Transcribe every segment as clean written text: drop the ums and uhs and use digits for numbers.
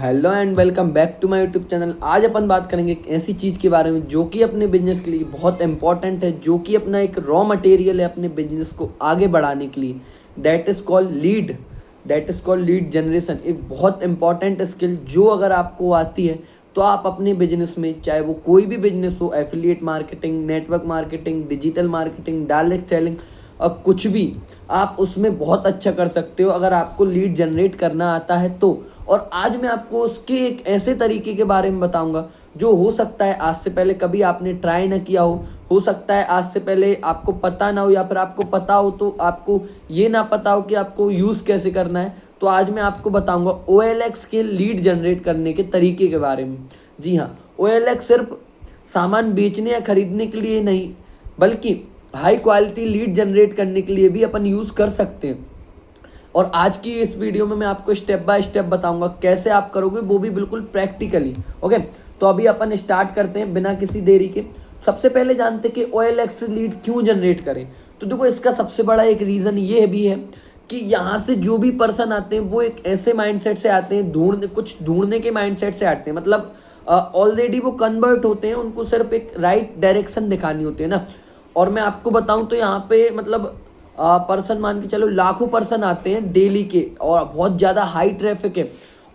Hello and welcome back to my YouTube channel. आज अपन बात करेंगे एक ऐसी चीज़ के बारे में जो कि अपने बिजनेस के लिए बहुत इंपॉर्टेंट है, जो कि अपना एक रॉ मटेरियल है अपने बिजनेस को आगे बढ़ाने के लिए। That is called lead generation. एक बहुत इंपॉर्टेंट स्किल जो अगर आपको आती है तो आप अपने बिजनेस में, चाहे वो कोई भी बिजनेस हो, affiliate marketing, network marketing, digital marketing, direct selling, और कुछ भी, आप उसमें बहुत अच्छा कर सकते हो अगर आपको लीड जनरेट करना आता है तो। और आज मैं आपको उसके एक ऐसे तरीके के बारे में बताऊंगा जो हो सकता है आज से पहले कभी आपने ट्राई ना किया हो सकता है आज से पहले आपको पता ना हो, या फिर आपको पता हो तो आपको ये ना पता हो कि आपको यूज़ कैसे करना है। तो आज मैं आपको बताऊंगा OLX के लीड जनरेट करने के तरीके के बारे में। जी हाँ, OLX सिर्फ सामान बेचने या खरीदने के लिए नहीं, बल्कि हाई क्वालिटी लीड जनरेट करने के लिए भी अपन यूज़ कर सकते हैं। और आज की इस वीडियो में मैं आपको स्टेप बाय स्टेप बताऊंगा कैसे आप करोगे, वो भी बिल्कुल प्रैक्टिकली। ओके, तो अभी अपन स्टार्ट करते हैं बिना किसी देरी के। सबसे पहले जानते हैं कि OLX से लीड क्यों जनरेट करें। तो देखो, इसका सबसे बड़ा एक रीज़न ये भी है कि यहाँ से जो भी पर्सन आते हैं वो एक ऐसे माइंडसेट से आते हैं, ढूंढने के माइंडसेट से आते हैं। मतलब ऑलरेडी वो कन्वर्ट होते हैं, उनको सिर्फ एक राइट डायरेक्शन दिखानी होती है ना। और मैं आपको बताऊं तो यहाँ पे मतलब पर्सन मान के चलो लाखों पर्सन आते हैं डेली के, और बहुत ज़्यादा हाई ट्रैफिक है,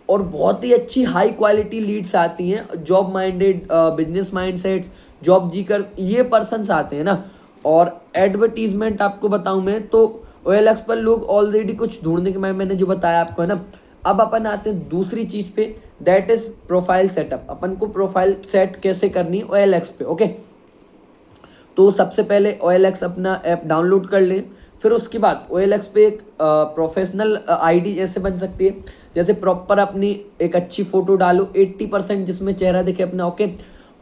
और बहुत ही अच्छी हाई क्वालिटी लीड्स आती हैं। Job minded, business mindset, job जीकर ये पर्सन्स आते हैं ना। और एडवर्टीजमेंट आपको बताऊं मैं तो OLX पर लोग ऑलरेडी कुछ ढूंढने के मैंने जो बताया आपको है ना। अब अपन आते हैं दूसरी चीज़ पे, दैट इज प्रोफाइल सेटअप। अपन को प्रोफाइल सेट कैसे करनी OLX पे। ओके, तो सबसे पहले OLX अपना ऐप डाउनलोड कर लें। फिर उसके बाद OLX पे एक प्रोफेशनल ID ऐसे बन सकती है, जैसे प्रॉपर अपनी एक अच्छी फोटो डालो 80% जिसमें चेहरा दिखे अपना। ओके,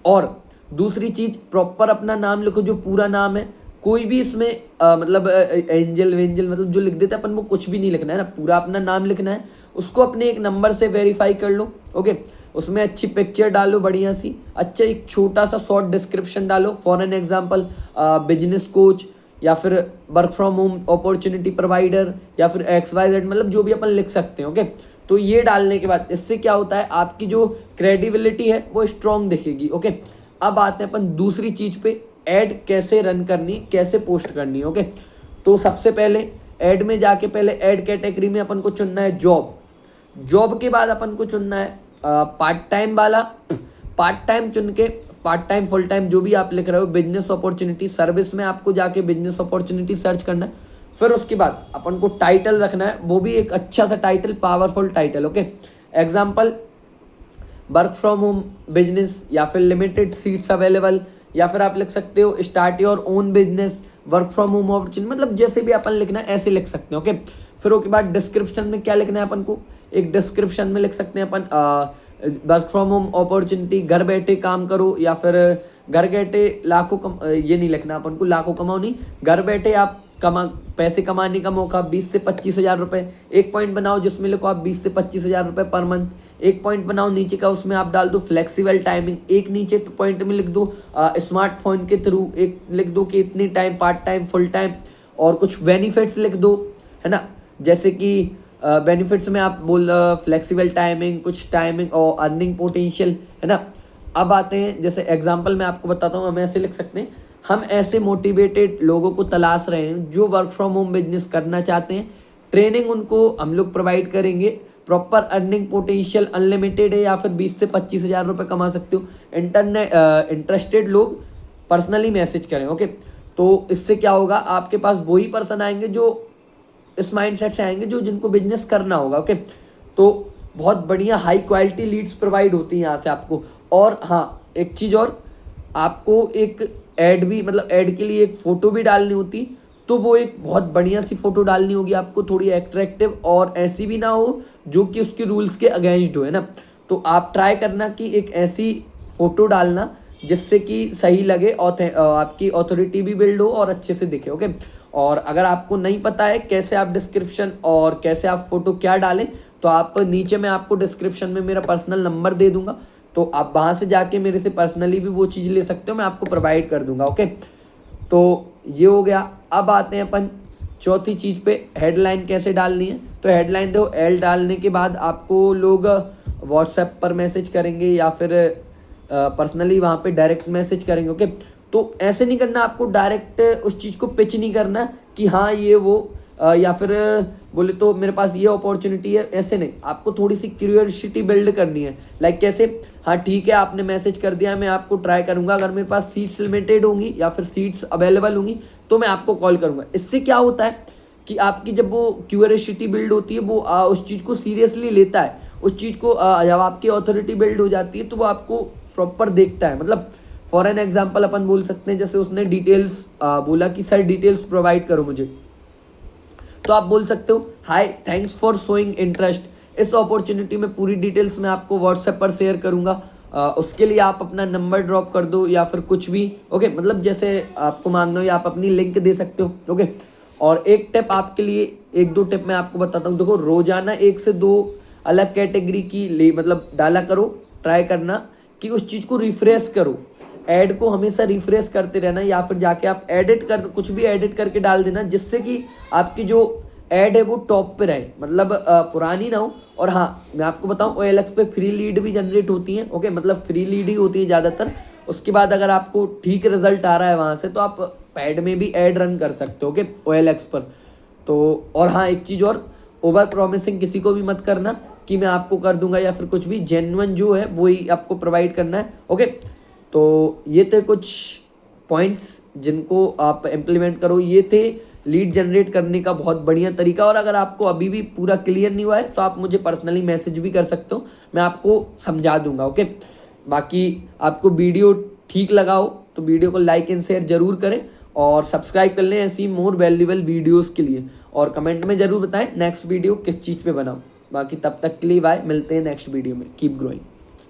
और दूसरी चीज़, प्रॉपर अपना नाम लिखो, जो पूरा नाम है। कोई भी इसमें मतलब एंजल वेंजल मतलब जो लिख देते हैं अपन, वो कुछ भी नहीं लिखना है ना, पूरा अपना नाम लिखना है। उसको अपने एक नंबर से वेरीफाई कर लो। ओके, उसमें अच्छी पिक्चर डालो बढ़िया सी, अच्छा एक छोटा सा शॉर्ट डिस्क्रिप्शन डालो। For an example, business coach, या फिर work from home opportunity provider, या फिर XYZ, मतलब जो भी अपन लिख सकते हैं। ओके, तो ये डालने के बाद इससे क्या होता है, आपकी जो क्रेडिबिलिटी है वो स्ट्रॉन्ग दिखेगी। ओके, अब आते हैं अपन दूसरी चीज़ पे, ऐड कैसे रन करनी, कैसे पोस्ट करनी। ओके, तो सबसे पहले ऐड में जाके पहले ऐड कैटेगरी में अपन को चुनना है जॉब के बाद अपन को चुनना है पार्ट टाइम वाला। पार्ट टाइम चुन के, पार्ट टाइम फुल टाइम जो भी आप लिख रहे हो, बिजनेस अपॉर्चुनिटी सर्विस में आपको जाके बिजनेस अपॉर्चुनिटी सर्च करना है। फिर उसके बाद अपन को टाइटल रखना है, वो भी एक अच्छा सा title, powerful title. Okay, example work from home business, या फिर लिमिटेड सीट्स अवेलेबल, या फिर आप लिख सकते हो start your own business, work from home opportunity, मतलब जैसे भी अपन लिखना है ऐसे लिख सकते हैं। ओके, फिर उसके बाद डिस्क्रिप्शन में क्या लिखना है अपन को, एक डिस्क्रिप्शन में लिख सकते हैं अपन वर्क फ्रॉम होम अपॉर्चुनिटी, घर बैठे काम करो, या फिर घर बैठे ये नहीं लिखना अपन को, लाखों कमाओ नहीं, घर बैठे आप पैसे कमाने का मौका 20 से 25 हज़ार रुपये। एक पॉइंट बनाओ जिसमें लिखो आप 20 से 25 हज़ार रुपये पर मंथ। एक पॉइंट बनाओ नीचे का, उसमें आप डाल दो फ्लेक्सिबल टाइमिंग। एक नीचे पॉइंट में लिख दो स्मार्टफोन के थ्रू, एक लिख दो कि इतनी time part time full time, और कुछ बेनिफिट्स लिख दो, है ना। जैसे कि बेनिफिट्स में आप बोल फ्लेक्सिबल टाइमिंग, कुछ टाइमिंग और अर्निंग पोटेंशियल, है ना। अब आते हैं, जैसे एग्जांपल मैं आपको बताता हूँ, हम ऐसे लिख सकते हैं, हम ऐसे मोटिवेटेड लोगों को तलाश रहे हैं जो वर्क फ्रॉम होम बिजनेस करना चाहते हैं। ट्रेनिंग उनको हम लोग प्रोवाइड करेंगे, प्रॉपर अर्निंग पोटेंशियल अनलिमिटेड है, या फिर 20 से 25 हज़ार रुपये कमा सकते हो। इंटरेस्टेड लोग पर्सनली मैसेज करें। ओके, तो इससे क्या होगा, आपके पास वही पर्सन आएंगे जो इस माइंडसेट से आएंगे जो जिनको बिजनेस करना होगा। ओके, तो बहुत बढ़िया हाई क्वालिटी लीड्स प्रोवाइड होती हैं यहाँ से आपको। और हाँ, एक चीज़ और, आपको एक ऐड भी, मतलब ऐड के लिए एक फ़ोटो भी डालनी होती, तो वो एक बहुत बढ़िया सी फ़ोटो डालनी होगी आपको, थोड़ी एट्रैक्टिव, और ऐसी भी ना हो जो कि उसके रूल्स के अगेंस्ट हो, है ना। तो आप ट्राई करना कि एक ऐसी फ़ोटो डालना जिससे कि सही लगे, आपकी ऑथोरिटी भी बिल्ड हो और अच्छे से दिखे। ओके, और अगर आपको नहीं पता है कैसे आप डिस्क्रिप्शन और कैसे आप फोटो क्या डालें, तो आप नीचे मैं आपको डिस्क्रिप्शन में मेरा पर्सनल नंबर दे दूंगा, तो आप वहाँ से जाके मेरे से पर्सनली भी वो चीज़ ले सकते हो, मैं आपको प्रोवाइड कर दूंगा। ओके, तो ये हो गया। अब आते हैं अपन चौथी चीज़ पे, हेडलाइन कैसे डालनी है। तो हेडलाइन दो, एल डालने के बाद आपको लोग व्हाट्सएप पर मैसेज करेंगे या फिर पर्सनली वहाँ पे डायरेक्ट मैसेज करेंगे। ओके, तो ऐसे नहीं करना, आपको डायरेक्ट उस चीज़ को पिच नहीं करना कि हाँ ये वो या फिर बोले तो मेरे पास ये अपॉर्चुनिटी है, ऐसे नहीं। आपको थोड़ी सी क्यूरियोसिटी बिल्ड करनी है। लाइक कैसे, हाँ ठीक है आपने मैसेज कर दिया, मैं आपको ट्राई करूँगा, अगर मेरे पास सीट्स लिमिटेड होंगी या फिर सीट्स अवेलेबल होंगी तो मैं आपको कॉल करूँगा। इससे क्या होता है कि आपकी जब वो क्यूरियोसिटी बिल्ड होती है, वो उस चीज़ को सीरियसली लेता है, उस चीज़ को जब आपकी अथॉरिटी बिल्ड हो जाती है तो वो आपको प्रॉपर देखता है। मतलब फॉर एन एग्जाम्पल अपन बोल सकते हैं, जैसे उसने डिटेल्स बोला कि सर डिटेल्स प्रोवाइड करो मुझे, तो आप बोल सकते हो हाय थैंक्स फॉर शोइंग इंटरेस्ट, इस अपॉर्चुनिटी में पूरी डिटेल्स मैं आपको व्हाट्सएप पर शेयर करूंगा, उसके लिए आप अपना नंबर ड्रॉप कर दो या फिर कुछ भी। ओके, मतलब जैसे आपको मांगना हो या आप अपनी लिंक दे सकते हो। ओके, और एक टिप आपके लिए, एक दो टिप मैं आपको बताता हूँ। देखो, रोजाना 1 से 2 अलग कैटेगरी की ले मतलब डाला करो, ट्राई करना कि उस चीज़ को रिफ्रेश करो, ऐड को हमेशा रिफ्रेश करते रहना, या फिर जाके आप एडिट कर कुछ भी एडिट करके डाल देना, जिससे कि आपकी जो ऐड है वो टॉप पे रहे, मतलब पुरानी ना हो। और हाँ, मैं आपको बताऊं OLX पे फ्री लीड भी जनरेट होती हैं। ओके, मतलब फ्री लीड ही होती है ज़्यादातर। उसके बाद अगर आपको ठीक रिजल्ट आ रहा है वहाँ से, तो आप पैड में भी ऐड रन कर सकते हो। ओके, OLX पर। तो और हाँ, एक चीज़ और, ओवर प्रॉमिसिंग किसी को भी मत करना कि मैं आपको कर दूंगा या फिर कुछ भी, जेन्युइन जो है वही आपको प्रोवाइड करना है। ओके, तो ये थे कुछ पॉइंट्स जिनको आप इम्प्लीमेंट करो। ये थे लीड जनरेट करने का बहुत बढ़िया तरीका। और अगर आपको अभी भी पूरा क्लियर नहीं हुआ है तो आप मुझे पर्सनली मैसेज भी कर सकते हो, मैं आपको समझा दूंगा। ओके, बाकी आपको वीडियो ठीक लगा हो तो वीडियो को लाइक एंड शेयर जरूर करें और सब्सक्राइब कर लें ऐसी मोर वैल्यूएबल वीडियोस के लिए। और कमेंट में जरूर बताएं नेक्स्ट वीडियो किस चीज़ पे बनाऊं। बाकी तब तक के लिए बाय, मिलते हैं नेक्स्ट वीडियो में। Keep growing.